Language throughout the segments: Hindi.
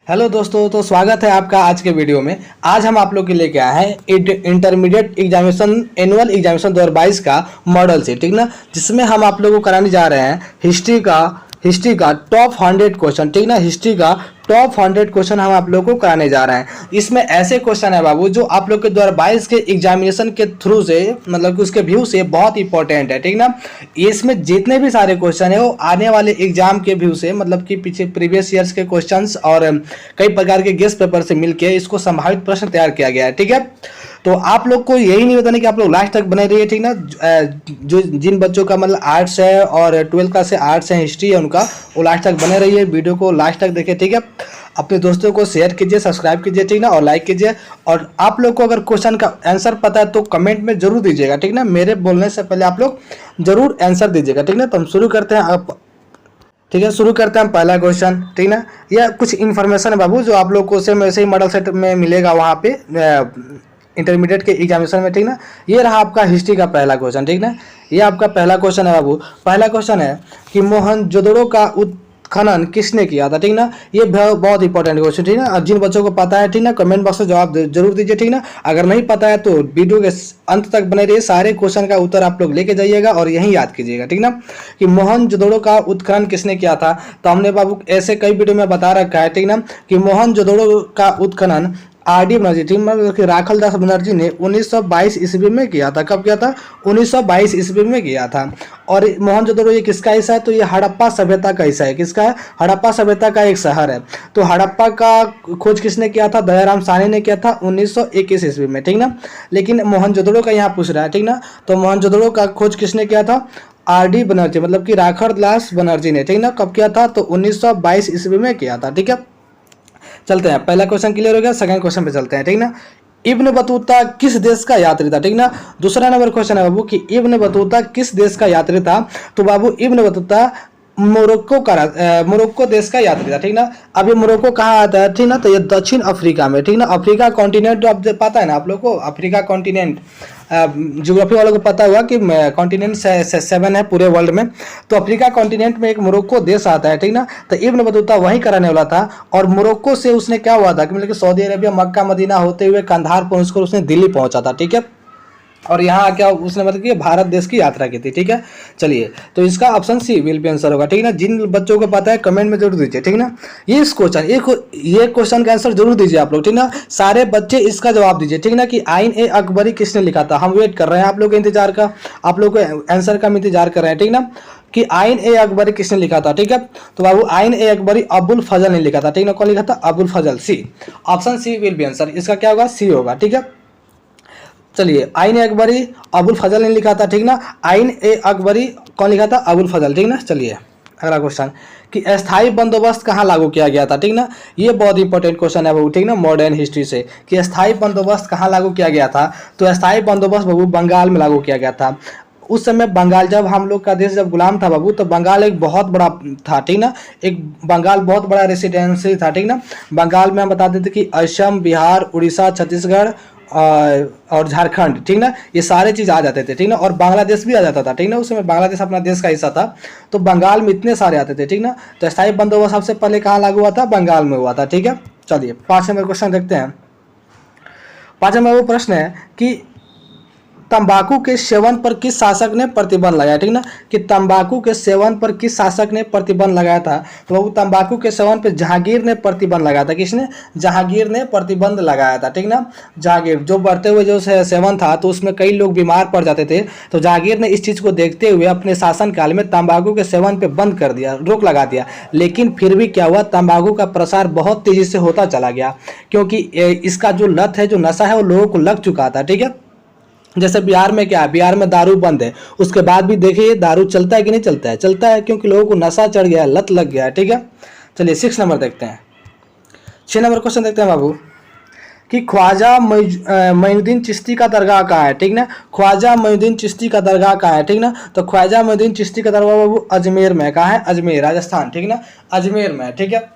हेलो दोस्तों, तो स्वागत है आपका आज के वीडियो में। आज हम आप लोग के लेके आए हैं इंटरमीडिएट एग्जामिनेशन एनुअल एग्जामिनेशन 2022 का मॉडल से, ठीक ना, जिसमें हम आप लोगों को कराने जा रहे हैं हिस्ट्री का टॉप 100 क्वेश्चन, ठीक ना। हिस्ट्री का टॉप 100 क्वेश्चन हम आप लोगों को कराने जा रहे हैं। इसमें ऐसे क्वेश्चन है बाबू जो आप लोग के 2022 के एग्जामिनेशन के थ्रू से, मतलब कि उसके व्यू से बहुत इंपॉर्टेंट है, ठीक ना। इसमें जितने भी सारे क्वेश्चन है वो आने वाले एग्जाम के व्यू से, मतलब कि पीछे प्रीवियस ईयर्स के क्वेश्चंस और कई प्रकार के गेस्ट पेपर से मिलकर इसको संभावित प्रश्न तैयार किया गया है, ठीक है। तो आप लोग को यही नहीं बताना कि आप लोग लास्ट तक बने रहिए, ठीक ना। जो जिन बच्चों का मतलब आर्ट्स है और 12th क्लास से आर्ट्स है, हिस्ट्री है उनका, वो लास्ट तक बने रहिए, वीडियो को लास्ट तक देखें, ठीक है। अपने दोस्तों को शेयर कीजिए, सब्सक्राइब कीजिए, ठीक ना, और लाइक कीजिए। और आप लोग को अगर क्वेश्चन का आंसर पता है तो कमेंट में जरूर दीजिएगा, ठीक ना। मेरे बोलने से पहले आप लोग जरूर आंसर दीजिएगा, ठीक ना। तो हम शुरू करते हैं आप, ठीक है। शुरू करते हैं पहला क्वेश्चन, ठीक ना। यह कुछ इन्फॉर्मेशन है बाबू जो आप लोग को सेम वैसे ही मॉडल सेट में मिलेगा वहाँ पे इंटरमीडिएट के एग्जामिनेशन में, ठीक ना। ये रहा आपका हिस्ट्री का पहला क्वेश्चन, ठीक ना। ये आपका पहला क्वेश्चन है बाबू। पहला क्वेश्चन है कि मोहनजोदड़ो का उत्खनन किसने किया था, ठीक ना। ये बहुत इंपॉर्टेंट क्वेश्चन, ठीक ना। जिन बच्चों को पता है, ठीक ना, कमेंट बॉक्स में जवाब जरूर दीजिए, ठीक ना। अगर नहीं पता है तो वीडियो के अंत तक बने रहिए, सारे क्वेश्चन का उत्तर आप लोग लेके जाइएगा और यही याद कीजिएगा, ठीक ना। कि मोहनजोदड़ो का उत्खनन किसने किया था, तो हमने बाबू ऐसे कई वीडियो में बता रखा है, ठीक ना, कि मोहनजोदड़ो का उत्खनन आर.डी. बनर्जी, ठीक, मतलब कि राखल दास बनर्जी ने 1922 ईस्वी में किया था। कब किया था? 1922 ईस्वी में किया था। और मोहनजोदड़ो ये किसका हिस्सा है? तो ये हड़प्पा सभ्यता का हिस्सा है। किसका है? हड़प्पा सभ्यता का एक शहर है। तो हड़प्पा का खोज किसने किया था? दयाराम साहनी ने किया था 1921 ईस्वी में, ठीक ना। लेकिन मोहनजोदड़ो का यहाँ पूछ रहा है, ठीक ना। तो मोहनजोदड़ो का खोज किसने किया था? आर.डी. बनर्जी, मतलब कि राखल दास बनर्जी ने, ठीक ना। कब किया था? तो 1922 ईस्वी में किया था, ठीक है। चलते हैं, पहला क्वेश्चन क्लियर हो गया। सेकंड क्वेश्चन पे चलते हैं, ठीक ना। इब्न बतूता किस देश का यात्री था, ठीक ना। दूसरा नंबर क्वेश्चन है बाबू कि इब्न बतूता किस देश का यात्री था। तो बाबू इब्न बतूता मोरक्को देश का यात्री था, ठीक ना। अब ये मोरक्को कहाँ आता है, ठीक ना, तो ये दक्षिण अफ्रीका में, ठीक ना। अफ्रीका कॉन्टिनेंट जो आप पता है ना आप लोग को, अफ्रीका कॉन्टिनेंट ज्योग्राफी वालों को पता हुआ कि कॉन्टिनेंट 7 है पूरे वर्ल्ड में। तो अफ्रीका कॉन्टिनेंट में एक मोरक्को देश आता है, ठीक ना। तो इब्न बतूता वहीं कराने वाला था। और मोरक्को से उसने क्या हुआ था कि मतलब कि सऊदी अरेबिया, मक्का मदीना होते हुए कंधार पहुंचकर उसने दिल्ली पहुंचा था, ठीक है। और यहाँ क्या उसने मतलब कि भारत देश की यात्रा की थी, ठीक है। चलिए, तो इसका option C will be answer होगा, ठीक ना। जिन बच्चों को पता है कमेंट में जरूर दीजिए, ठीक ना। ये क्वेश्चन का आंसर जरूर दीजिए आप लोग, ठीक ना। सारे बच्चे इसका जवाब दीजिए, ठीक ना, कि आइन ए अकबरी किसने लिखा था। हम वेट कर रहे हैं आप लोग के इंतजार का, आप लोग को आंसर का इंतजार कर रहे हैं, ठीक ना, कि आइन ए अकबरी किसने लिखा था, ठीक है। तो बाबू आइन ए अकबरी अबुल फजल ने लिखा था, ठीक ना। कौन लिखा था? Abul Fazal. C, option C will be answer. इसका क्या होगा? सी होगा, ठीक है। चलिए, आइन ए अकबरी अबुल फजल ने लिखा था, ठीक ना। आइन ए अकबरी कौन लिखा था? अबुल फजल, ठीक ना। चलिए, अगला क्वेश्चन कि अस्थाई बंदोबस्त कहाँ लागू किया गया था, ठीक ना। ये बहुत इंपॉर्टेंट क्वेश्चन है बाबू, ठीक ना, मॉडर्न हिस्ट्री से, कि अस्थाई बंदोबस्त कहाँ लागू किया गया था। तो अस्थाई बंदोबस्त बाबू बंगाल में लागू किया गया था। उस समय बंगाल, जब हम लोग का देश जब गुलाम था बाबू, तो बंगाल एक बहुत बड़ा था, ठीक ना। एक बंगाल बहुत बड़ा रेसिडेंसी था, ठीक ना। बंगाल में हम बता देते कि असम, बिहार, उड़ीसा, छत्तीसगढ़ और झारखंड, ठीक ना, ये सारे चीज आ जाते थे, ठीक ना। और बांग्लादेश भी आ जाता था, ठीक ना। उस समय बांग्लादेश अपना देश का हिस्सा था। तो बंगाल में इतने सारे आते थे, ठीक ना। तो स्थायी बंदोबस्त सबसे पहले कहाँ लागू हुआ था? बंगाल में हुआ था, ठीक है। चलिए, 5 नंबर क्वेश्चन देखते हैं। 5 नंबर वो प्रश्न है कि तंबाकू के सेवन पर किस शासक ने प्रतिबंध लगाया, ठीक ना। कि तंबाकू के सेवन पर किस शासक ने प्रतिबंध लगाया था। तो वो तंबाकू के सेवन पर जहांगीर ने प्रतिबंध लगाया था। किसने? जहांगीर ने प्रतिबंध लगाया था, ठीक ना। जहांगीर, जो बढ़ते हुए जो सेवन था तो उसमें कई लोग बीमार पड़ जाते थे। तो जहांगीर ने इस चीज को देखते हुए अपने शासनकाल में तंबाकू के सेवन पर बंद कर दिया, रोक लगा दिया। लेकिन फिर भी क्या हुआ, तंबाकू का प्रसार बहुत तेजी से होता चला गया, क्योंकि इसका जो लत है, जो नशा है, वो लोगों को लग चुका था, ठीक है। जैसे बिहार में क्या है, बिहार में दारू बंद है, उसके बाद भी देखिए दारू चलता है कि नहीं चलता है? चलता है, क्योंकि लोगों को नशा चढ़ गया है, लत लग गया है, ठीक है। चलिए, 6 नंबर देखते हैं। 6 नंबर क्वेश्चन देखते हैं बाबू कि ख्वाजा मोइनुद्दीन चिश्ती का दरगाह कहाँ है, ठीक ना। ख्वाजा मोइनुद्दीन चिश्ती का दरगाह कहाँ है, ठीक ना। तो ख्वाजा मोइनुद्दीन चिश्ती का दरगाह बाबू अजमेर में, कहाँ है? अजमेर, राजस्थान, ठीक ना, अजमेर में, ठीक है।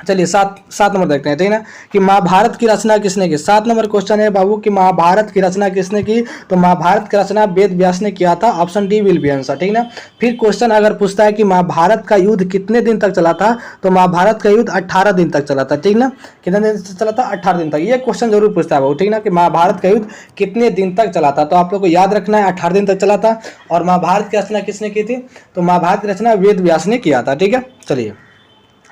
चलिए सात सात नंबर देखते हैं, ठीक है ना, कि महाभारत की रचना किसने की। 7 नंबर क्वेश्चन है बाबू कि महाभारत की रचना किसने की। तो महाभारत की रचना वेद व्यास ने किया था, option D will be answer, ठीक ना। फिर क्वेश्चन अगर पूछता है कि महाभारत का युद्ध कितने दिन तक चला था, तो महाभारत का युद्ध 18 दिन तक चला था, ठीक ना। कितने दिन तक चला था, 18 दिन तक। ये क्वेश्चन जरूर पूछता है बाबू, ठीक ना, कि महाभारत का युद्ध कितने दिन तक चला था। तो आप लोग को याद रखना है 18 दिन तक चला था। और महाभारत की रचना किसने की थी, तो महाभारत की रचना वेद व्यास ने किया था, ठीक है। चलिए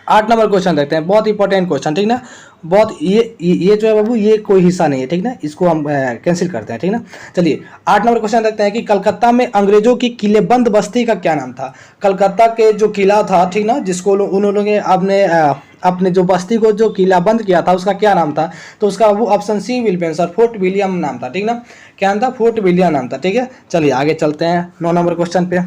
8 नंबर क्वेश्चन देखते हैं, बहुत इंपॉर्टेंट क्वेश्चन, ठीक ना। बहुत ये जो है बाबू ये कोई हिस्सा नहीं है, ठीक ना, इसको हम कैंसिल करते हैं, ठीक ना। चलिए 8 नंबर क्वेश्चन देखते हैं कि कलकत्ता में अंग्रेजों की किलेबंद बस्ती का क्या नाम था। कलकत्ता के जो किला था, ठीक ना, जिसको उन्होंने अपने जो बस्ती को जो किला बंद किया था उसका क्या नाम था। तो उसका वो option C will be answer, Fort William नाम था, ठीक ना। क्या नाम था, फोर्ट विलियम नाम था, ठीक है। चलिए आगे चलते हैं 9 नंबर क्वेश्चन पे।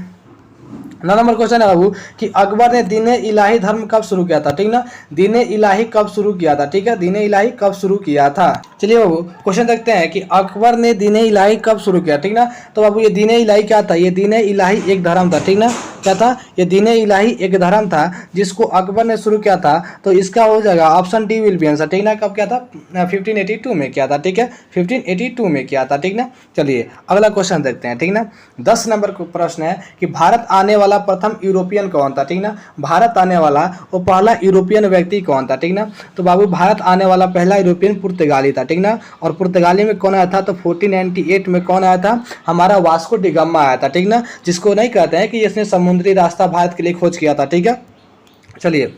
9 नंबर क्वेश्चन है बाबू कि अकबर ने दीन इलाही धर्म कब शुरू किया था, ठीक ना। दीन इलाही कब शुरू किया था, ठीक है, दीन इलाही कब शुरू किया था। चलिए बाबू क्वेश्चन देखते हैं कि अकबर ने दीन इलाही कब शुरू किया, ठीक ना। तो बाबू ये दीन इलाही क्या था, ये दीन इलाही एक धर्म था, ठीक ना। क्या था, ये दीन इलाही एक धर्म था जिसको अकबर ने शुरू किया था। तो इसका हो जाएगा option D will be answer, ठीक ना। कब किया था, 1582 में किया था, ठीक है, 1582 में किया था, ठीक ना। चलिए अगला क्वेश्चन देखते हैं, ठीक ना। 10 नंबर का प्रश्न है कि भारत आने वाला प्रथम यूरोपियन कौन था, ठीक ना। भारत आने वाला वो पहला यूरोपियन व्यक्ति कौन था, ठीक ना। तो बाबू भारत आने वाला पहला यूरोपियन पुर्तगाली था, ठीक ना। और पुर्तगाली में कौन आया था, तो 1498 में कौन आया था, हमारा वास्को डी गामा आया था, ठीक ना। जिसको नहीं कहते हैं कि इसने समुद्री रास्ता भारत के लिए खोज किया था, ठीक है। चलिए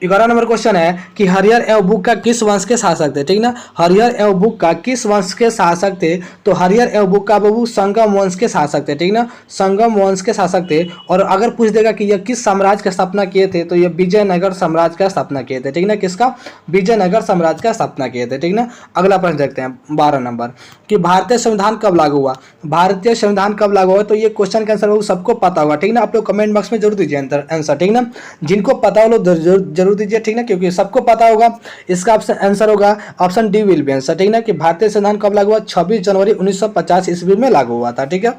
11 नंबर क्वेश्चन है कि हरिहर एवं बुक का किस वंश के शासक थे, ठीक ना। हरिहर एवं बुक का किस वंश के शासक थे। तो हरिहर एवं बुक का बाबू संगम वंश के शासक थे, ठीक ना। संगम वंश के शासक थे। और अगर पूछ देगा कि यह किस साम्राज्य का स्थापना किए थे, तो यह विजयनगर साम्राज्य का स्थापना किए थे, ठीक ना। किसका, विजयनगर साम्राज्य का स्थापना किए थे, ठीक ना। अगला प्रश्न देखते हैं 12 नंबर कि भारतीय संविधान कब लागू हुआ। भारतीय संविधान कब लागू हुआ, तो ये क्वेश्चन का आंसर सबको पता होगा, ठीक ना। आप लोग कमेंट बॉक्स में जरूर दीजिए आंसर, ठीक ना। जिनको पता हो लोग जरूर दीजिए, ठीक ना, क्योंकि सबको पता होगा। इसका आंसर होगा option D will be answer, ठीक ना, कि भारतीय संविधान कब लागू हुआ, 26 जनवरी 1950 ईस्वी में लागू हुआ था, ठीक है।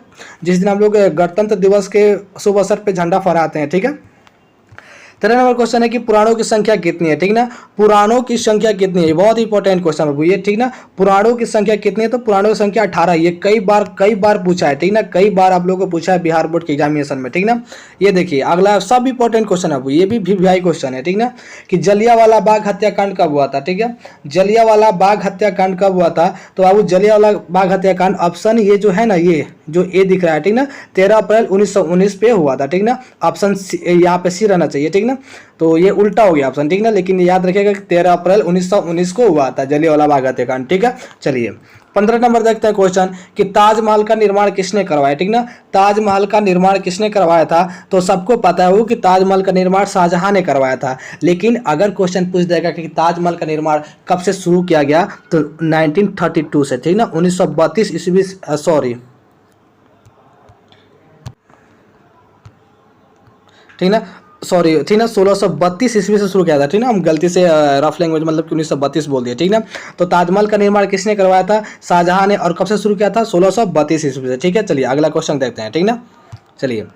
जिस दिन हम लोग गणतंत्र दिवस के शुभ अवसर पे झंडा फहराते हैं, ठीक है। 13 नंबर क्वेश्चन है कि पुराणों की संख्या कितनी है, ठीक ना। पुराणों की संख्या कितनी है, बहुत इंपॉर्टेंट क्वेश्चन बाबू ये, ठीक ना। पुराणों की संख्या कितनी है, तो पुराणों की संख्या 18। ये कई बार पूछा है, ठीक ना, कई बार आप लोगों को पूछा है बिहार बोर्ड के एग्जामिनेशन में, ठीक ना। ये देखिए अगला सब इंपॉर्टेंट क्वेश्चन है, ये भी वीवीआई क्वेश्चन है, ठीक ना, कि जलियांवाला बाग हत्याकांड कब हुआ था, ठीक है। जलियांवाला बाग हत्याकांड कब हुआ था। तो बाबू जलियांवाला बाग हत्याकांड ऑप्शन ये जो है ना, ये जो ए दिख रहा है, ठीक ना, 13 अप्रैल 1919 पे हुआ था, ठीक ना। ऑप्शन यहाँ पे सी रहना चाहिए, ठीक ना। तो ये उल्टा हो गया ऑप्शन, ठीक ना, लेकिन याद रखिएगा कि 13 अप्रैल 1919 को हुआ था जलियांवाला बाग हत्याकांड, ठीक है। चलिए 15 नंबर देखते हैं क्वेश्चन कि ताजमहल का निर्माण किसने करवाया, ठीक ना। ताजमहल का निर्माण किसने करवाया था। तो सबको पता है वो कि ताजमहल का निर्माण शाहजहां ने करवाया था। लेकिन अगर क्वेश्चन पूछ देगा कि ताजमहल का निर्माण कब से शुरू किया गया, तो 1932 से, ठीक ना, 1932 ईस्वी, सॉरी, ठीक ना, सॉरी, ठीक ना, 1632 ईस्वी से शुरू किया था, ठीक ना। हम गलती से रफ लैंग्वेज मतलब कि 1932 बोल दिया, ठीक ना। तो ताजमहल का निर्माण किसने करवाया था, शाहजहां ने। और कब से शुरू किया था, 1632 ईस्वी से, ठीक है। चलिए अगला क्वेश्चन देखते हैं, ठीक ना। चलिए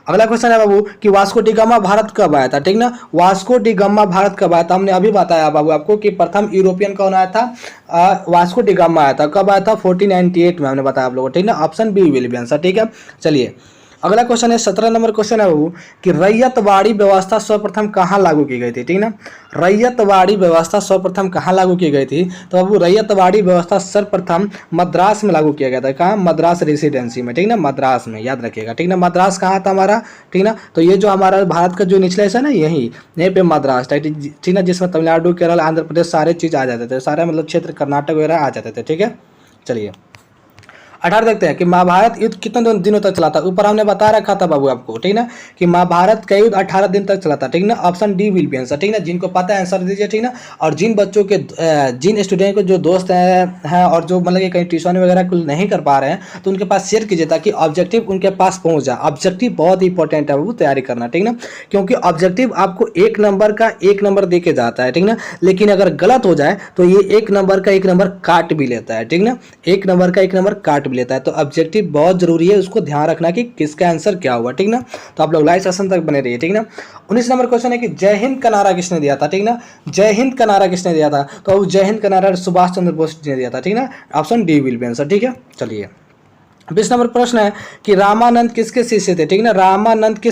अगला क्वेश्चन है बाबू कि वास्को डी गामा भारत कब आया था, ठीक ना। वास्को डी गामा भारत कब आया था। हमने अभी बताया बाबू आपको कि प्रथम यूरोपियन कौन आया था, वास्को डी गामा आया था। कब आया था, 1498 में, हमने बताया आप लोगों को, ठीक ना। Option B will be answer, ठीक है। चलिए अगला क्वेश्चन है 17 नंबर क्वेश्चन है बाबू कि रैयतवाड़ी व्यवस्था सर्वप्रथम कहाँ लागू की गई थी, ठीक ना। रैयतवाड़ी व्यवस्था सर्वप्रथम कहाँ लागू की गई थी। तो बाबू रैयतवाड़ी व्यवस्था सर्वप्रथम मद्रास में लागू किया गया था। कहाँ, मद्रास रेसिडेंसी में, ठीक ना, मद्रास में, याद रखिएगा, ठीक ना। मद्रास कहाँ था हमारा, ठीक ना। तो ये जो हमारा भारत का जो निचला हिस्सा है ना, यहीं पे मद्रास, ठीक ना, जिसमें तमिलनाडु, केरल, आंध्र प्रदेश सारे चीज़ आ जाते थे, सारे मतलब क्षेत्र कर्नाटक वगैरह आ जाते थे, ठीक है। चलिए 18 देखते हैं कि महाभारत युद्ध कितने दिनों तक चला था। ऊपर हमने बता रखा था बाबू आपको, ठीक ना, कि महाभारत का युद्ध 18 दिन तक चला था, ठीक ना। Option D will be answer, ठीक ना। जिनको पता है आंसर दीजिए, ठीक ना। और जिन बच्चों के जिन स्टूडेंट को जो दोस्त हैं और जो मतलब कि कहीं ट्यूशन वगैरह कुल नहीं कर पा रहे हैं, तो उनके पास शेयर कीजिए ताकि ऑब्जेक्टिव उनके पास पहुंच जाए। ऑब्जेक्टिव बहुत इंपॉर्टेंट है बाबू, तैयारी करना, ठीक ना। क्योंकि ऑब्जेक्टिव आपको 1 नंबर का 1 नंबर दे के जाता है, ठीक ना। लेकिन अगर गलत हो जाए तो ये 1 नंबर का 1 नंबर काट भी लेता है, ठीक ना। 1 नंबर का 1 नंबर काट भी लेता है। तो ऑब्जेक्टिव बहुत जरूरी है, उसको ध्यान रखना कि किसका आंसर क्या हुआ, ठीक ना। तो आप लोग लाइव सेशन तक बने रहिए, ठीक ना। 19 नंबर क्वेश्चन है कि जय हिंद का नारा किसने दिया था, ठीक ना। जय हिंद का नारा किसने दिया था, तो जय हिंद का नारा सुभाष चंद्र बोस ने दिया था, ठीक ना। Option D will be answer, ठीक है। चलिए 20 नंबर प्रश्न है कि रामानंद किसके शिष्य थे, ठीक ना। रामानंद के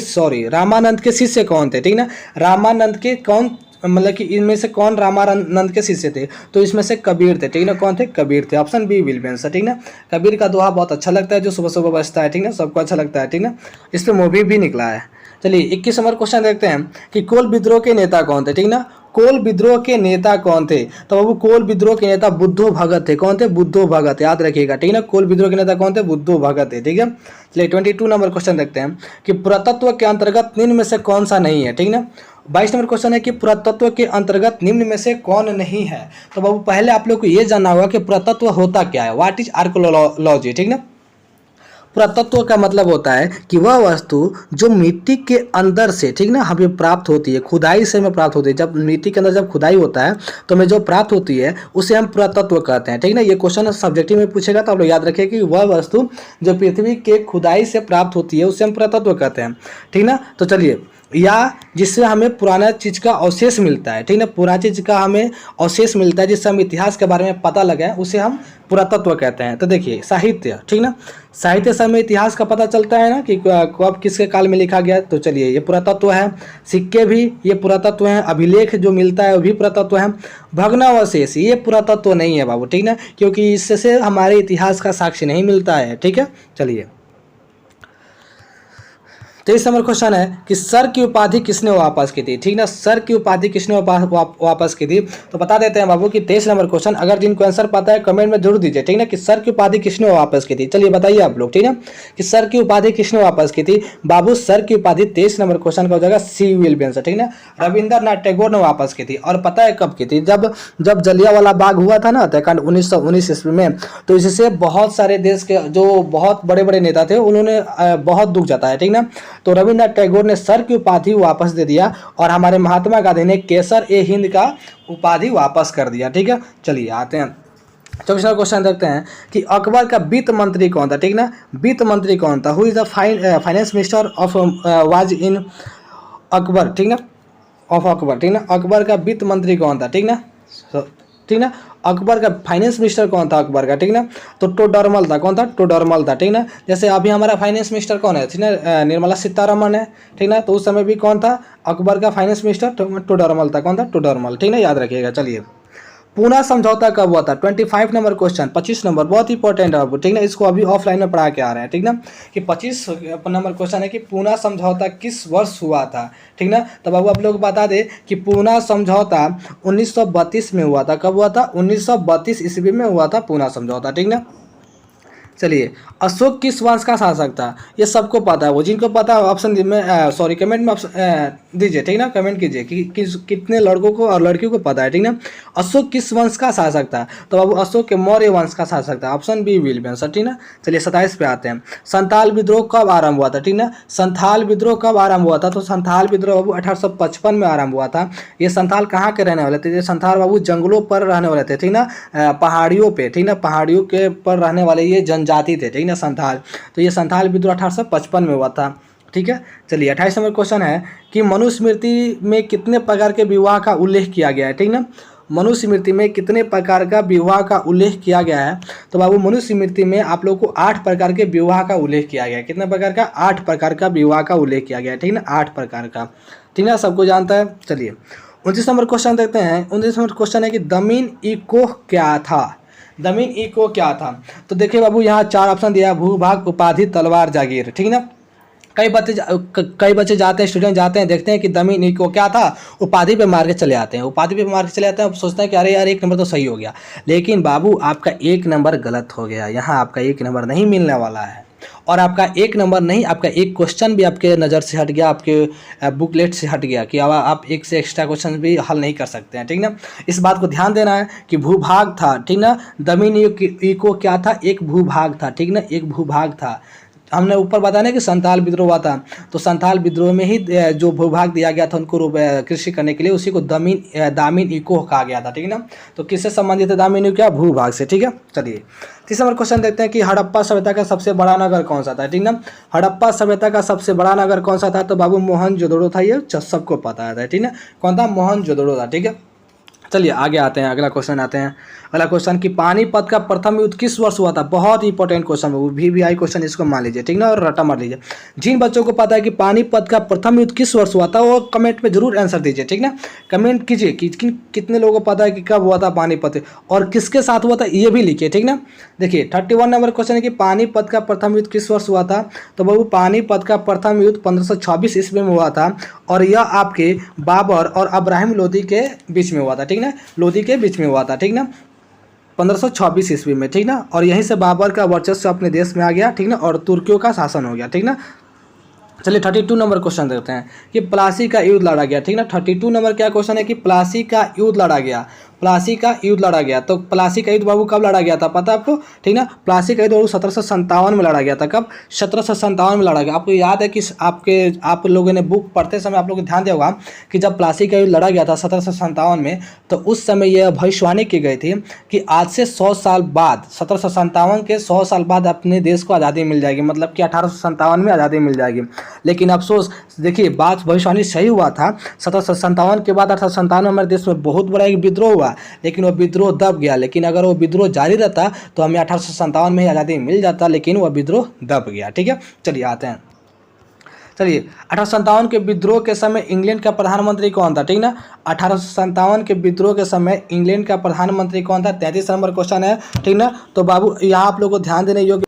शिष्य कौन थे, ठीक ना। रामानंद के कौन, मतलब कि इनमें से कौन रामानंद के शिष्य थे, तो इसमें से कबीर थे, ठीक ना। कौन थे, कबीर थे। Option B will be answer, ठीक ना। कबीर का दोहा बहुत अच्छा लगता है, जो सुबह सुबह बजता है, ठीक ना, सबको अच्छा लगता है, ठीक ना। इस पर मूवी भी निकला है। चलिए 21 नंबर क्वेश्चन देखते हैं कि कोल विद्रोह के नेता कौन थे, ठीक ना। कोल विद्रोह के नेता कौन थे, तो बाबू कोल विद्रोह के नेता बुद्धो भगत थे। कौन थे, बुद्धो भगत, याद रखिएगा, ठीक ना। कोल विद्रोह के नेता कौन थे, बुद्धो भगत थे, ठीक है। चलिए 22 नंबर क्वेश्चन देखते हैं कि पुरातत्व के अंतर्गत निम्न में से कौन सा नहीं है, ठीक ना। 22 नंबर क्वेश्चन है कि पुरातत्व के अंतर्गत निम्न में से कौन नहीं है। तो बाबू पहले आप लोग को ये जानना होगा कि पुरातत्व होता क्या है, व्हाट इज आर्कियोलॉजी, ठीक ना। पुरातत्व का मतलब होता है कि वह वस्तु जो मिट्टी के अंदर से, ठीक ना, हमें प्राप्त होती है, खुदाई से हमें प्राप्त होती है। जब मिट्टी के अंदर जब खुदाई होता है तो हमें जो प्राप्त होती है उसे हम पुरातत्व कहते हैं, ठीक ना। ये क्वेश्चन सब्जेक्टिव में पूछेगा तो आप लोग याद रखिए कि वह वस्तु जो पृथ्वी के खुदाई से प्राप्त होती है उसे हम पुरातत्व कहते हैं, ठीक ना। तो चलिए, या जिससे हमें पुराना चीज़ का अवशेष मिलता है, ठीक ना, पुराना चीज़ का हमें अवशेष मिलता है जिससे हम इतिहास के बारे में पता लगे, उसे हम पुरातत्व कहते हैं। तो देखिए साहित्य, ठीक ना, साहित्य से हमें इतिहास का पता चलता है ना कि कब किसके काल में लिखा गया। तो चलिए ये पुरातत्व है। सिक्के भी ये पुरातत्व है। अभिलेख जो मिलता है वो भी पुरातत्व है। भग्नावशेष ये पुरातत्व नहीं है बाबू, ठीक ना, क्योंकि इससे हमारे इतिहास का साक्ष्य नहीं मिलता है, ठीक है। चलिए 23 नंबर क्वेश्चन है कि सर की उपाधि किसने वापस की थी, ठीक ना। सर की उपाधि किसने वापस की थी, तो बता देते हैं बाबू कि 23 नंबर क्वेश्चन, अगर जिनको आंसर पता है कमेंट में जरूर दीजिए, ठीक ना, कि सर की उपाधि किसने वापस की थी। चलिए बताइए आप लोग, ठीक ना, कि सर की उपाधि किसने वापस की थी। बाबू सर की उपाधि 23 नंबर क्वेश्चन का हो जाएगा सी विल बी आंसर, ठीक ना। रविंद्रनाथ टैगोर ने वापस की थी। और पता है कब की थी, जब जलियांवाला बाग हुआ था ना हत्याकांड 1919 ईस्वी में, तो इससे बहुत सारे देश के जो बहुत बड़े बड़े नेता थे उन्होंने बहुत दुख जताया, ठीक ना। तो रविंद्रनाथ टैगोर ने सर की उपाधि वापस दे दिया और हमारे महात्मा गांधी ने केसर ए हिंद का उपाधि वापस कर दिया, ठीक है। चलिए आते हैं 24 क्वेश्चन देखते हैं कि अकबर का वित्त मंत्री कौन था, ठीक ना। वित्त मंत्री कौन था, who is the finance minister of was in Akbar, ठीक ना, ऑफ अकबर, ठीक ना। अकबर का वित्त मंत्री कौन था, ठीक ना, ठीक ना। अकबर का फाइनेंस मिनिस्टर कौन था अकबर का, ठीक ना, तो टोडरमल था। कौन था, टोडरमल था, ठीक ना। जैसे अभी हमारा फाइनेंस मिनिस्टर कौन है, ठीक ना, निर्मला सीतारमण है, ठीक ना। तो उस समय भी कौन था, अकबर का फाइनेंस मिनिस्टर टोडरमल था। कौन था, टोडरमल, ठीक ना, याद रखिएगा। चलिए पूना समझौता कब हुआ था, 25 नंबर क्वेश्चन, 25 नंबर बहुत इंपॉर्टेंट है आपको, ठीक ना। इसको अभी ऑफलाइन में पढ़ा के आ रहे हैं, ठीक ना, कि 25 नंबर क्वेश्चन है कि पूना समझौता किस वर्ष हुआ था, ठीक ना। तो बाबू आप लोग बता दें कि पूना समझौता 1932 में हुआ था। कब हुआ था, 1932 ईस्वी में हुआ था पूना समझौता, ठीक ना। चलिए अशोक किस वंश का शासक था, ये सबको पता है। वो जिनको पता है ऑप्शन में सॉरी कमेंट में दीजिए, ठीक ना, कमेंट कीजिए कि कितने लड़कों को और लड़कियों को पता है, ठीक ना। अशोक किस वंश का शासक था, तो बाबू अशोक के मौर्य वंश का शासक था। Option B will be answer, ठीक ना। चलिए 27 पे आते हैं। संथाल विद्रोह कब आरंभ हुआ था, ठीक ना। संथाल विद्रोह कब आरंभ हुआ था, तो संथाल विद्रोह बाबू 1855 में आरंभ हुआ था। ये संथाल कहाँ के रहने वाले थे, ये संथाल बाबू जंगलों पर रहने वाले थे, ठीक ना, पहाड़ियों पे, ठीक ना, पहाड़ियों के पर रहने वाले ये जनजाति थे, ठीक ना, संथाल। तो ये संथाल विद्रोह 1855 में हुआ था, ठीक है। चलिए 28 नंबर क्वेश्चन है कि मनुस्मृति में कितने प्रकार के विवाह का उल्लेख किया गया है, ठीक ना। मनुस्मृति में कितने प्रकार का विवाह का उल्लेख किया गया है, तो बाबू मनुस्मृति में आप लोग को 8 प्रकार के विवाह का उल्लेख किया गया है। कितने प्रकार का, 8 प्रकार का विवाह का उल्लेख किया गया है, ठीक ना, 8 प्रकार का, ठीक ना, सबको जानता है। चलिए 29 नंबर क्वेश्चन देखते हैं। 29 नंबर क्वेश्चन है कि दमीन इको क्या था, दमीन इको क्या था। तो देखिए बाबू यहाँ 4 ऑप्शन दिया है, भूभाग, उपाधि, तलवार, जागीर, ठीक ना। कई बच्चे जाते हैं, स्टूडेंट जाते हैं, देखते हैं कि दमीन इको क्या था, उपाधि पे मार के चले आते हैं, उपाधि पे मार के चले आते हैं। अब सोचते हैं कि अरे यार 1 नंबर तो सही हो गया, लेकिन बाबू आपका 1 नंबर गलत हो गया। यहाँ आपका 1 नंबर नहीं मिलने वाला है, और आपका 1 नंबर नहीं, आपका एक क्वेश्चन भी आपके नज़र से हट गया, आपके बुकलेट से हट गया कि अब आप 1 से एक्स्ट्रा क्वेश्चन भी हल नहीं कर सकते हैं, ठीक ना। इस बात को ध्यान देना है कि भूभाग था, ठीक ना। दमीन इको क्या था, एक भूभाग था, ठीक ना, एक भूभाग था। हमने ऊपर बताया ना कि संथाल विद्रोह हुआ था, तो संथाल विद्रोह में ही जो भूभाग दिया गया था उनको कृषि करने के लिए, उसी को दामिन इको कहा गया था, ठीक है ना। तो किससे संबंधित है दामिन इको? भूभाग से, ठीक है। चलिए तीसरा नंबर क्वेश्चन देखते हैं कि हड़प्पा सभ्यता का सबसे बड़ा नगर कौन सा था, ठीक ना। हड़प्पा सभ्यता का सबसे बड़ा नगर कौन सा था? तो बाबू मोहनजोदड़ो था, ये सबको पता है, ठीक ना। कौन था? मोहनजोदड़ो था, ठीक है। चलिए आगे आते हैं, अगला क्वेश्चन आते हैं। अगला क्वेश्चन कि पानीपत का प्रथम युद्ध किस वर्ष हुआ था? बहुत इंपॉर्टेंट क्वेश्चन है, वो VVI क्वेश्चन, इसको मान लीजिए, ठीक ना, और रटा मार लीजिए। जिन बच्चों को पता है कि पानीपत का प्रथम युद्ध किस वर्ष हुआ था वो कमेंट में जरूर आंसर दीजिए, ठीक ना। कमेंट कीजिए कि कितने लोगों को पता है कि कब हुआ था पानीपत और किसके साथ हुआ था, ये भी लिखिए, ठीक ना। देखिए 31 नंबर क्वेश्चन है कि पानीपत का प्रथम युद्ध किस वर्ष हुआ था? तो बाबू पानीपत का प्रथम युद्ध 1526 ईस्वी में हुआ था, और यह आपके बाबर और अब्राहिम लोदी के बीच में हुआ था, ठीक ना। लोदी के बीच में हुआ था, ठीक ना, 1526 ईस्वी में, ठीक ना। और यहीं से बाबर का वर्चस्व अपने देश में आ गया, ठीक ना, और तुर्कियों का शासन हो गया, ठीक ना। चलिए 32 नंबर क्वेश्चन देखते हैं कि प्लासी का युद्ध लड़ा गया, ठीक ना। 32 नंबर क्या क्वेश्चन है कि प्लासी का युद्ध लड़ा गया, प्लासी का युद्ध लड़ा गया। तो प्लासी का युद्ध बाबू कब लड़ा गया था पता है आपको, ठीक ना। प्लासी का युद्ध बाबू 1757 में लड़ा गया था। कब? 1757 में लड़ा गया। आपको याद है कि आप लोगों ने बुक पढ़ते समय आप लोगों को ध्यान दिया होगा कि जब प्लासी का युद्ध लड़ा गया था 1757 में, तो उस समय यह भविष्यवाणी की गई थी कि आज से 100 साल बाद, 1757 के 100 साल बाद अपने देश को आज़ादी मिल जाएगी, मतलब कि 1857 में आज़ादी मिल जाएगी। लेकिन अफसोस, देखिए बात भविष्यवाणी सही हुआ था। 1757 के बाद 1857 में हमारे देश में बहुत बड़ा एक विद्रोह हुआ, लेकिन वो विद्रोह दब गया। लेकिन अगर वो विद्रोह जारी रहता तो हमें 1857 में ही आज़ादी मिल जाता, लेकिन वह विद्रोह दब गया, ठीक है। चलिए आते हैं, चलिए 1857 के विद्रोह के समय इंग्लैंड का प्रधानमंत्री कौन था, ठीक ना। 1857 के विद्रोह के समय इंग्लैंड का प्रधानमंत्री कौन था? 33 नंबर क्वेश्चन है, ठीक ना। तो बाबू यहाँ आप लोगों को ध्यान देने योग्य,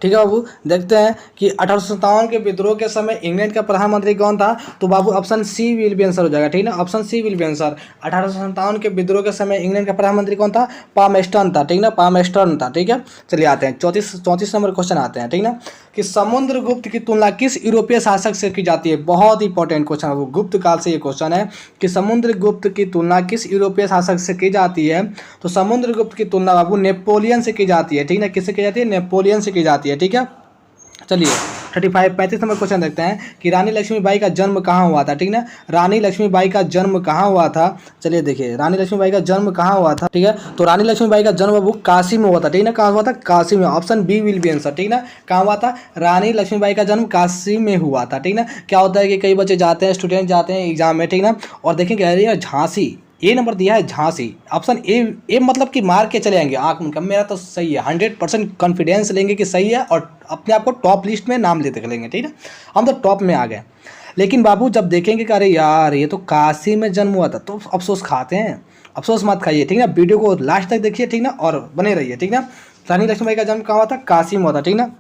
ठीक है बाबू। देखते हैं कि 1857 के विद्रोह के समय इंग्लैंड का प्रधानमंत्री कौन था? तो बाबू option C will be answer हो जाएगा, ठीक ना, option C will be answer. 1857 के विद्रोह के समय इंग्लैंड का प्रधानमंत्री कौन था? पामेस्टन था, ठीक ना, पामेस्टन था, ठीक है। चलिए आते हैं 34 नंबर क्वेश्चन आते हैं, ठीक ना, कि समुद्रगुप्त की तुलना किस यूरोपीय शासक से की जाती है? बहुत इंपॉर्टेंट क्वेश्चन है, वो गुप्त काल से ये क्वेश्चन है कि समुद्रगुप्त की तुलना किस यूरोपीय शासक से की जाती है? तो समुद्रगुप्त की तुलना बाबू नेपोलियन से की जाती है, ठीक ना। किससे की जाती है? नेपोलियन से की जाती है, ठीक है। चलिए 35 नंबर क्वेश्चन देखते हैं कि रानी लक्ष्मीबाई का जन्म कहाँ हुआ था, ठीक ना। रानी लक्ष्मीबाई का जन्म कहाँ हुआ था? चलिए देखिए रानी लक्ष्मीबाई का जन्म कहाँ हुआ था, ठीक है। तो रानी लक्ष्मीबाई का जन्म बाबू काशी में हुआ था, ठीक ना। कहाँ हुआ था? काशी में। Option B will be answer, ठीक ना। कहाँ हुआ था? रानी लक्ष्मीबाई का जन्म काशी में हुआ था, ठीक ना। क्या होता है कि कई बच्चे जाते हैं, स्टूडेंट जाते हैं एग्जाम में, ठीक ना, और देखें कह रही है झांसी, ए नंबर दिया है झांसी। ऑप्शन ए मतलब कि मार के चले आएंगे आंख में, मेरा तो सही है, 100% कॉन्फिडेंस लेंगे कि सही है और अपने आप को टॉप लिस्ट में नाम लेते चलेंगे, ठीक है। हम तो टॉप में आ गए। लेकिन बाबू जब देखेंगे कि अरे यार ये तो काशी में जन्म हुआ था, तो अफसोस खाते हैं। अफसोस मत खाइए, ठीक ना। वीडियो को लास्ट तक देखिए, ठीक ना, और बने रहिए, ठीक ना। रानी लक्ष्मीबाई का जन्म कहाँ हुआ था? काशी में हुआ था, ठीक ना।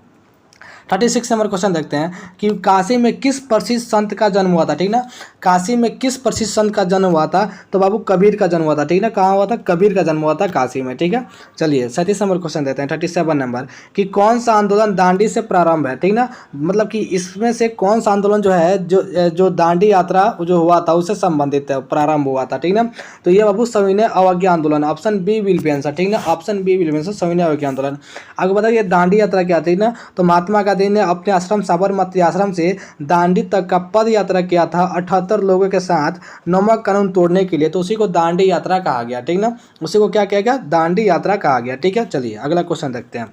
36 नंबर क्वेश्चन देखते हैं कि काशी में किस प्रसिद्ध संत का जन्म हुआ था, ठीक ना। काशी में किस प्रसिद्ध संत का जन्म हुआ था? तो बाबू कबीर का जन्म हुआ था, ठीक ना। कहाँ हुआ था? कबीर का जन्म हुआ था काशी में, ठीक है। चलिए 37 नंबर क्वेश्चन देते हैं, 37 नंबर कि कौन सा आंदोलन दांडी से प्रारंभ है, ठीक ना। मतलब कि इसमें से कौन सा आंदोलन जो है जो दांडी यात्रा जो हुआ था उससे संबंधित है, प्रारंभ हुआ था, ठीक ना। तो ये बाबू सविनय अवज्ञा आंदोलन, option B will be answer, ठीक ना, option B will be answer, सविनय अवज्ञा आंदोलन। आगे बताइए दांडी यात्रा क्या थी ना। तो महात्मा गांधी ने अपने आश्रम साबरमती आश्रम से दांडी तक का पद यात्रा किया था 78 लोगों के साथ नमक कानून तोड़ने के लिए, तो उसी को दांडी यात्रा कहा गया, ठीक ना। उसी को क्या कहा गया? दांडी यात्रा कहा गया, ठीक है। चलिए अगला क्वेश्चन देखते हैं,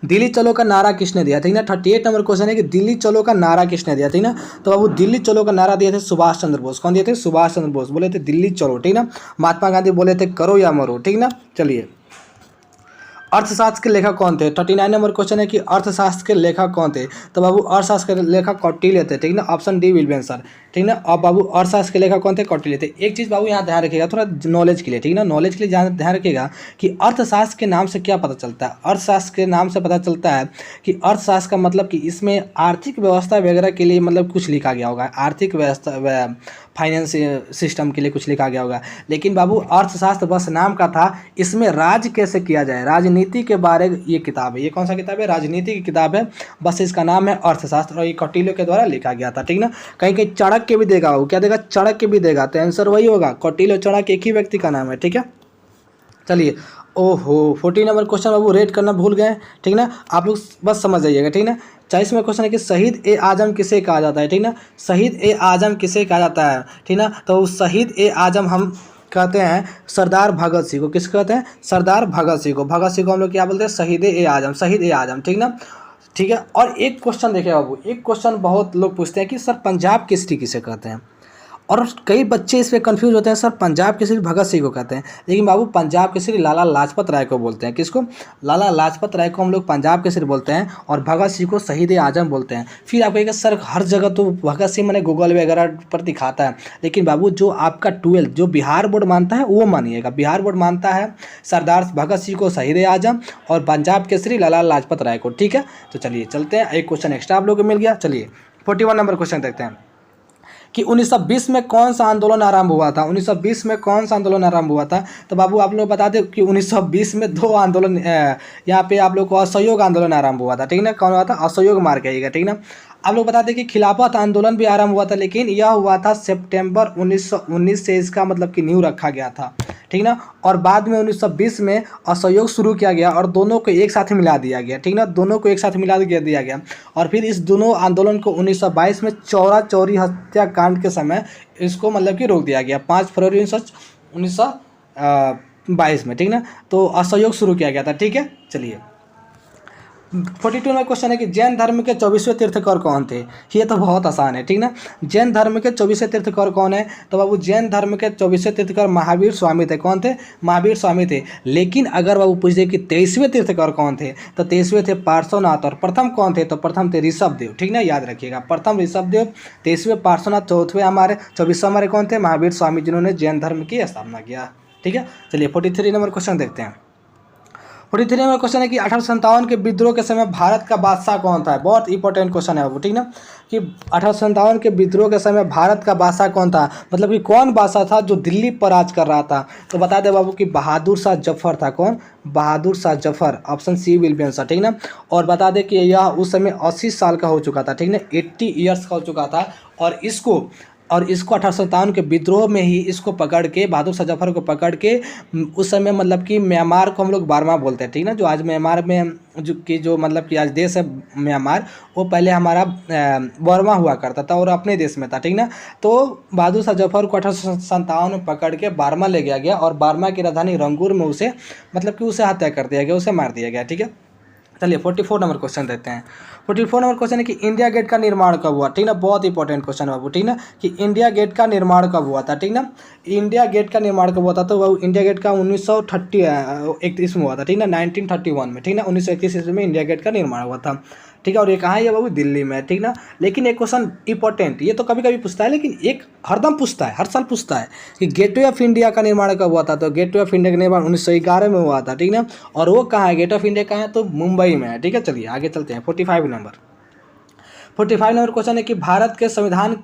दिल्ली चलो का नारा किसने दिया, ठीक ना। 38 नंबर क्वेश्चन है कि दिल्ली चलो का नारा किसने दिया, ठीक ना। तो बाबू दिल्ली चलो का नारा दिए थे सुभाष चंद्र बोस। कौन दिए थे? सुभाष चंद्र बोस बोले थे दिल्ली चलो, ठीक ना। महात्मा गांधी बोले थे करो या मरो, ठीक ना। चलिए अर्थशास्त्र के लेखक कौन थे? 39 नंबर क्वेश्चन है कि अर्थशास्त्र के लेखक कौन थे? तो बाबू अर्थशास्त्र के लेखक कौटिल्य थे, ठीक ना, option D will be answer, ठीक ना। और बाबू अर्थशास्त्र के लेखक कौन थे? कौटिल्य थे। एक चीज़ बाबू यहाँ ध्यान रखिएगा थोड़ा नॉलेज के लिए, ठीक ना, नॉलेज के लिए ध्यान रखिएगा कि अर्थशास्त्र के नाम से क्या पता चलता है। अर्थशास्त्र के नाम से पता चलता है कि अर्थशास्त्र का मतलब कि इसमें आर्थिक व्यवस्था वगैरह के लिए मतलब कुछ लिखा गया होगा, आर्थिक व्यवस्था फाइनेंस सिस्टम के लिए कुछ लिखा गया होगा। लेकिन बाबू अर्थशास्त्र बस नाम का था, इसमें राज कैसे किया जाए, राजनीति के बारे ये किताब है। ये कौन सा किताब है? राजनीति की किताब है, बस इसका नाम है अर्थशास्त्र और ये कौटिल्य के द्वारा लिखा गया था, ठीक ना। कहीं कहीं चाणक्य भी देगा, वो क्या देगा? चाणक्य भी देगा, तो आंसर वही होगा, कौटिल्य और चाणक्य एक ही व्यक्ति का नाम है, ठीक है। चलिए ओहो 14 नंबर क्वेश्चन बाबू रेड करना भूल गए, ठीक ना। आप लोग बस समझ जाइएगा, ठीक ना। 40 में क्वेश्चन है कि शहीद ए आजम किसे कहा जाता है, ठीक ना। शहीद ए आजम किसे कहा जाता है, ठीक ना। तो शहीद ए आजम हम कहते हैं सरदार भगत सिंह को। किस कहते हैं? सरदार भगत सिंह को। भगत सिंह को हम लोग क्या बोलते हैं? शहीद ए आजम, शहीद ए आजम, ठीक ना। ठीक है। और एक क्वेश्चन देखिए बाबू, एक क्वेश्चन बहुत लोग पूछते हैं कि सर पंजाब केसरी किसे कहते हैं, और कई बच्चे इस पे कंफ्यूज होते हैं, सर पंजाब केसरी भगत सिंह को कहते हैं, लेकिन बाबू पंजाब केसरी लाला लाजपत राय को बोलते हैं। किसको? लाला लाजपत राय को हम लोग पंजाब केसरी बोलते हैं, और भगत सिंह को शहीद ए आजम बोलते हैं। फिर आप कहेंगे सर हर जगह तो भगत सिंह मैंने गूगल वगैरह पर दिखाता है, लेकिन बाबू जो आपका 12 जो बिहार बोर्ड मानता है वो मानिएगा। बिहार बोर्ड मानता है सरदार भगत सिंह को शहीद ए आजम और पंजाब केसरी लाला लाजपत राय को, ठीक है। तो चलिए चलते हैं, एक क्वेश्चन एक्स्ट्रा आप लोगों को मिल गया। चलिए 41 नंबर क्वेश्चन देखते हैं कि 1920 में कौन सा आंदोलन आरंभ हुआ था। 1920 में कौन सा आंदोलन आरंभ हुआ था? तो बाबू आप लोग बता दें कि 1920 में दो आंदोलन, यहाँ पे आप लोग को असहयोग आंदोलन आरंभ हुआ था, ठीक ना। कौन हुआ था? असहयोग मार के आइएगा, ठीक ना। आप लोग बता दें कि खिलाफत आंदोलन भी आरंभ हुआ था, लेकिन यह हुआ था सितंबर 1919 से इसका मतलब कि न्यू रखा गया था, ठीक ना। और बाद में 1920 में असहयोग शुरू किया गया और दोनों को एक साथ मिला दिया गया, ठीक ना। दोनों को एक साथ मिला दिया गया और फिर इस दोनों आंदोलन को 1922 में चौरा चौरी हत्याकांड के समय इसको मतलब कि रोक दिया गया, 5 फरवरी 1922 में, ठीक ना। तो असहयोग शुरू किया गया था, ठीक है। चलिए 42 में क्वेश्चन है कि जैन धर्म के 24वें तीर्थकर कौन थे। ये तो बहुत आसान है, ठीक ना। जैन धर्म के 24वें तीर्थकर कौन है? तो बाबू जैन धर्म के 24वें तीर्थकर महावीर स्वामी थे। कौन थे? महावीर स्वामी थे। लेकिन अगर बाबू पूछ दे कि 23वें तीर्थकर कौन थे, तो 23वें थे पार्श्वनाथ, और प्रथम कौन थे? तो प्रथम थे ऋषभदेव, ठीक ना। याद रखिएगा, प्रथम ऋषभदेव, 23वें पार्श्वनाथ, 4वें हमारे, 24वें हमारे कौन थे? महावीर स्वामी, जिन्होंने जैन धर्म की स्थापना किया, ठीक है। चलिए 43 नंबर क्वेश्चन देखते हैं। 43 नंबर क्वेश्चन है कि 1857 के विद्रोह के समय भारत का बादशाह कौन था। बहुत इंपॉर्टेंट क्वेश्चन है वो, ठीक ना। कि 1857 के विद्रोह के समय भारत का बादशाह कौन था, मतलब कि कौन बादशाह था जो दिल्ली पर राज कर रहा था। तो बता दे बाबू कि बहादुर शाह जफर था। कौन? Bahadur Shah Zafar, option C will be answer, ठीक ना। और बता दे कि यह उस समय 80 साल का हो चुका था, ठीक ना, 80 ईयर्स का हो चुका था। और इसको 1857 के विद्रोह में ही इसको पकड़ के, बहादुर शाह जफर को पकड़ के, उस समय मतलब कि म्यांमार को हम लोग बर्मा बोलते हैं, ठीक ना। जो आज म्यांमार में जो मतलब कि आज देश है म्यांमार, वो पहले हमारा बर्मा हुआ करता था और अपने देश में था, ठीक ना। तो बहादुर शाह जफर को 1857 में पकड़ के बर्मा ले गया गया और बर्मा की राजधानी रंगूर में उसे मतलब कि उसे हत्या कर दिया गया, उसे मार दिया गया, ठीक है। चलिए 44 नंबर क्वेश्चन देते हैं। 44 नंबर क्वेश्चन है कि इंडिया गेट का निर्माण कब हुआ, ठीक ना। बहुत इंपॉर्टेंट क्वेश्चन है बाबू, ठीक ना, कि इंडिया गेट का निर्माण कब हुआ था, ठीक ना। इंडिया गेट का निर्माण कब हुआ था? तो वो इंडिया गेट का 1931 में हुआ था, ठीक ना, 1931 में, ठीक ना। 1931 ईस्वी में इंडिया गेट का निर्माण हुआ था, ठीक है। और ये कहाँ है बाबू? दिल्ली में, ठीक ना। लेकिन एक क्वेश्चन इंपॉर्टेंट, ये तो कभी कभी पूछता है, लेकिन एक हरदम पूछता है, हर साल पूछता है कि गेटवे ऑफ इंडिया का निर्माण कब हुआ था। तो गेटवे ऑफ इंडिया का निर्माण 1911 में हुआ था, ठीक ना। और वो कहाँ है? गेट ऑफ इंडिया कहाँ है? तो मुंबई में है, ठीक है। चलिए आगे चलते हैं। 45 नंबर क्वेश्चन है कि भारत के संविधान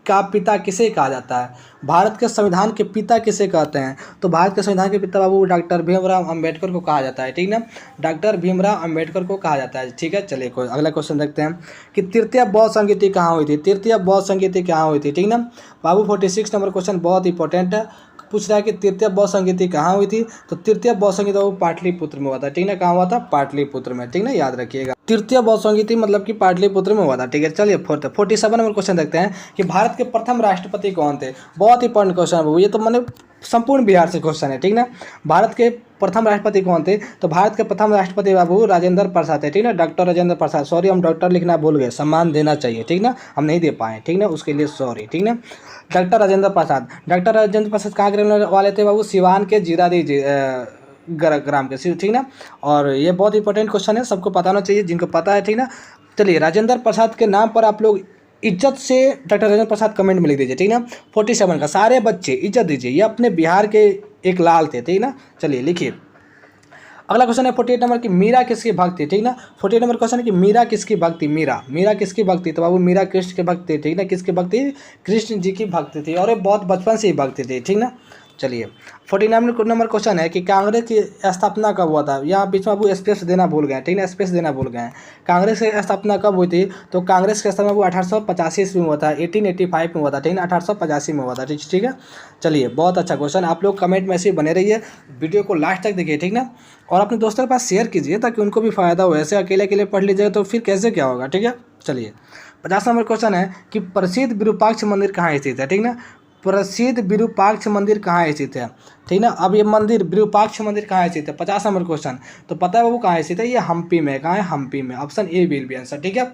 का पिता किसे कहा जाता है। भारत के संविधान के पिता किसे कहते हैं? तो भारत के संविधान के पिता बाबू डॉक्टर भीमराव अंबेडकर को कहा जाता है, ठीक ना। डॉक्टर भीमराव अंबेडकर को कहा जाता है, ठीक है। चलिए अगला क्वेश्चन देखते हैं कि तृतीय बौद्ध संगीति कहाँ हुई थी। तृतीय बौद्ध संगीति कहाँ हुई थी, ठीक ना बाबू। 46 नंबर क्वेश्चन बहुत इंपॉर्टेंट है, पूछ रहा है कि तृतीय बौद्ध संगीति कहाँ हुई थी। तो तृतीय बौद्ध संगीति वो पाटलिपुत्र में हुआ था, ठीक ना। कहाँ हुआ था? पाटलिपुत्र में, ठीक ना, याद रखिएगा। तृतीय बौद्ध संगीति मतलब कि पाटलिपुत्र में हुआ था, ठीक है। चलिए 47 नंबर क्वेश्चन देखते हैं कि भारत के प्रथम राष्ट्रपति कौन थे। बहुत इंपॉर्टेंट क्वेश्चन है बाबू, ये तो मैंने संपूर्ण बिहार से क्वेश्चन है, ठीक ना। भारत के प्रथम राष्ट्रपति कौन थे? तो भारत के प्रथम राष्ट्रपति बाबू राजेंद्र प्रसाद थे, ठीक ना। डॉक्टर राजेंद्र प्रसाद, सॉरी हम डॉक्टर लिखना भूल गए, सम्मान देना चाहिए, ठीक ना, हम नहीं दे पाए, ठीक ना, उसके लिए सॉरी, ठीक ना। डॉक्टर राजेंद्र प्रसाद, डॉक्टर राजेंद्र प्रसाद कहाँ के रहने वाले थे बाबू? सिवान के जीरादी ग्राम के, ठीक ना। और ये बहुत इंपॉर्टेंट क्वेश्चन है, सबको पता होना चाहिए जिनको पता है, ठीक ना। चलिए राजेंद्र प्रसाद के नाम पर आप लोग इज्जत से डॉक्टर राजेंद्र प्रसाद कमेंट में लिख दीजिए, ठीक ना। 47 का सारे बच्चे इज्जत दीजिए, ये अपने बिहार के एक लाल थे, ठीक ना। चलिए लिखिए अगला क्वेश्चन है 48 नंबर की मीरा किसकी भक्त थी, ठीक ना। 48 नंबर क्वेश्चन है कि मीरा किसकी भक्ति, मीरा किसकी भक्ति। तो बाबू मीरा कृष्ण की भक्ति, ठीक ना। किसकी भक्ति? कृष्ण जी की भक्ति थी, और ये बहुत बचपन से ही भक्ति थी, ठीक ना। चलिए 49 नंबर क्वेश्चन है कि कांग्रेस की स्थापना कब हुआ था। यहाँ बीच में आपको स्पेस देना भूल गए, ठीक है, स्पेस देना भूल गए हैं। कांग्रेस की स्थापना कब हुई थी, तो कांग्रेस की स्थापना 1885 ईस्वी में हुआ था, 1885 में हुआ था, ठीक है, 1885 में हुआ था, ठीक है। चलिए बहुत अच्छा क्वेश्चन, आप लोग कमेंट में ऐसे बने रहिए, वीडियो को लास्ट तक देखिए, ठीक ना, और अपने दोस्तों के पास शेयर कीजिए ताकि उनको भी फायदा हो। ऐसे अकेले अकेले पढ़ लीजिएगा तो फिर कैसे क्या होगा, ठीक है। चलिए 50 नंबर क्वेश्चन है कि प्रसिद्ध विरूपाक्ष मंदिर कहाँ स्थित है, ठीक ना, प्रसिद्ध विरूपाक्ष मंदिर कहाँ स्थित है, ठीक ना। अब ये मंदिर विरूपाक्ष मंदिर कहाँ स्थित है, 50 नंबर क्वेश्चन, तो पता है बाबू कहाँ स्थित है, ये हम्पी में। कहाँ है, हम्पी में, option A will be answer, ठीक है।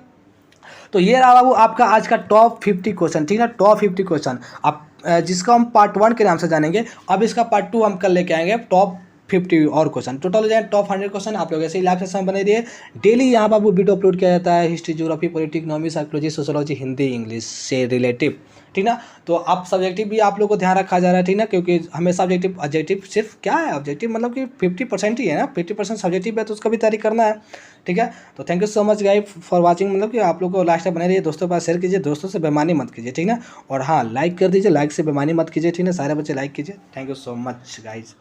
तो ये रहा बाबू आपका आज का टॉप 50 क्वेश्चन, ठीक है, टॉप 50 क्वेश्चन। आप जिसको हम पार्ट 1 के नाम से जानेंगे, अब इसका पार्ट 2 हम कल लेके आएंगे, टॉप 50 और क्वेश्चन, टोटल हो जाए टॉप 100 क्वेश्चन। आप लोग ऐसे ही लाइव सेशन बने रहिए, डेली यहाँ बाबू वीडियो अपलोड किया जाता है, history, geography, politics, economy, psychology, sociology, Hindi, English से रिलेटिव, ठीक ना। तो आप सब्जेक्टिव भी आप लोग को ध्यान रखा जा रहा है, ठीक ना, क्योंकि हमेशा ऑब्जेक्टिव सिर्फ क्या है, ऑब्जेक्टिव मतलब कि 50% ही है ना, 50% सब्जेक्टिव है, तो उसका भी तैयारी करना है, ठीक है। तो thank you so much guys for watching, मतलब कि आप लोग को लास्ट तक बने रहिए, दोस्तों के पास शेयर कीजिए, दोस्तों से बेईमानी मत कीजिए, ठीक ना, और हाँ लाइक कर दीजिए, लाइक से बेईमानी मत कीजिए, ठीक ना, सारे बच्चे लाइक कीजिए। Thank you so much guys.